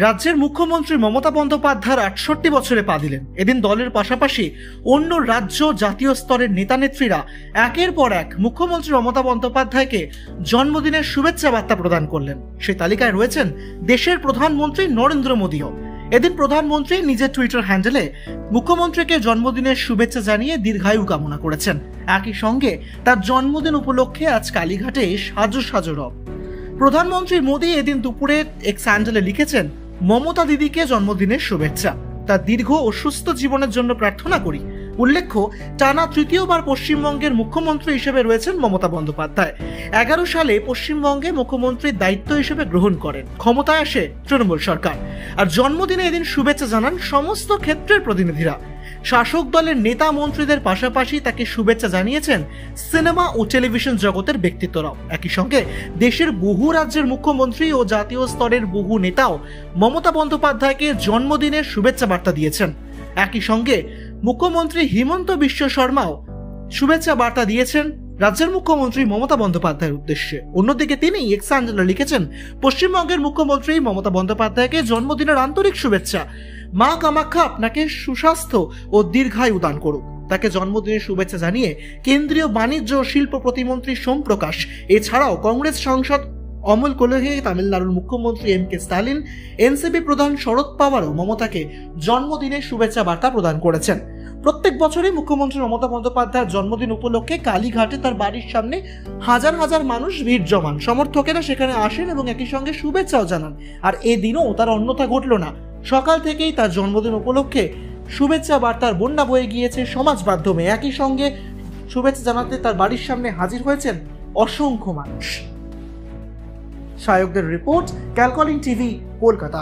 রাজ্যের মুখ্যমন্ত্রী মমতা বন্দ্যোপাধ্যায় ৬৮ বছরে পা দিলেন। এদিন দলের পাশাপাশি অন্য রাজ্য জাতীয় স্তরের নেতা নেত্রীরা একের পর এক মুখ্যমন্ত্রী মমতা বন্দ্যোপাধ্যায়কে জন্মদিনের শুভেচ্ছা বার্তা প্রদান করলেন। সেই তালিকায় রয়েছেন দেশের প্রধানমন্ত্রী নরেন্দ্র মোদীও। এদিন প্রধানমন্ত্রী নিজের টুইটার হ্যান্ডেলে মুখ্যমন্ত্রীকে জন্মদিনের শুভেচ্ছা জানিয়ে দীর্ঘায়ু কামনা করেছেন। একই সঙ্গে তার জন্মদিন উপলক্ষে আজ কালীঘাটে সাজো রব। প্রধানমন্ত্রী মোদী এদিন দুপুরে এক্স হ্যান্ডেলে লিখেছেন, মমতা দিদিকে জন্মদিনের শুভেচ্ছা, তার দীর্ঘ ও সুস্থ জীবনের জন্য প্রার্থনা করি। উল্লেখ্য, টানা তৃতীয়বার পশ্চিমবঙ্গের মুখ্যমন্ত্রী হিসেবে রয়েছেন মমতা বন্দ্যোপাধ্যায়। ১১ সালে পশ্চিমবঙ্গে মুখ্যমন্ত্রীর দায়িত্ব হিসেবে গ্রহণ করেন। ক্ষমতায় আসে তৃণমূল সরকার। আর জন্মদিনে এদিন শুভেচ্ছা জানান সমস্ত ক্ষেত্রের প্রতিনিধিরা। শাসক দলের নেতা মন্ত্রীদের পাশাপাশি তাকে শুভেচ্ছা জানিয়েছেন সিনেমা ও টেলিভিশন জগতের ব্যক্তিত্বরাও। একই সঙ্গে দেশের বহু রাজ্যের মুখ্যমন্ত্রী ও জাতীয় স্তরের বহু নেতাও মমতা বন্দ্যোপাধ্যায়কে জন্মদিনের শুভেচ্ছা বার্তা দিয়েছেন। একই সঙ্গে মুখ্যমন্ত্রী হিমন্ত বিশ্ব শর্মাও শুভেচ্ছা বার্তা দিয়েছেন রাজ্যের মুখ্যমন্ত্রী মমতা বন্দ্যোপাধ্যায়ের উদ্দেশ্যে। অন্যদিকে তিনি এক্স হ্যান্ডেলে লিখেছেন, পশ্চিমবঙ্গের মুখ্যমন্ত্রী মমতা বন্দ্যোপাধ্যায়কে জন্মদিনের আন্তরিক শুভেচ্ছা। মা কামাখ্যা আপনাকে সুস্বাস্থ্য ও দীর্ঘায়ু দান করুক। তাকে জন্মদিনের শুভেচ্ছা জানিয়ে কেন্দ্রীয় বাণিজ্য ও শিল্প প্রতিমন্ত্রী সোম প্রকাশ, এছাড়াও কংগ্রেস সাংসদ অমল কোলহে, তামিলনাড়ুর মুখ্যমন্ত্রী এম কে স্টালিন, এনসিপি প্রধান শরদ পাওয়ারও মমতাকে জন্মদিনের শুভেচ্ছা বার্তা প্রদান করেছেন। প্রত্যেক বছরই মুখ্যমন্ত্রী মমতা বন্দ্যোপাধ্যায়ের জন্মদিন উপলক্ষে কালীঘাটে তার বাড়ির সামনে হাজার হাজার মানুষ ভিড় জমান। সমর্থকেরা সেখানে আসেন এবং একই সঙ্গে শুভেচ্ছাও জানান। আর এদিনও তার অন্যথা ঘটল না। সকাল থেকেই তার জন্মদিন উপলক্ষে শুভেচ্ছা বার্তার বন্যা বয়ে গিয়েছে সমাজ মাধ্যমে। একই সঙ্গে শুভেচ্ছা জানাতে তার বাড়ির সামনে হাজির হয়েছেন অসংখ্য মানুষ। সায়কদের রিপোর্ট, ক্যালকলিং টিভি, কলকাতা।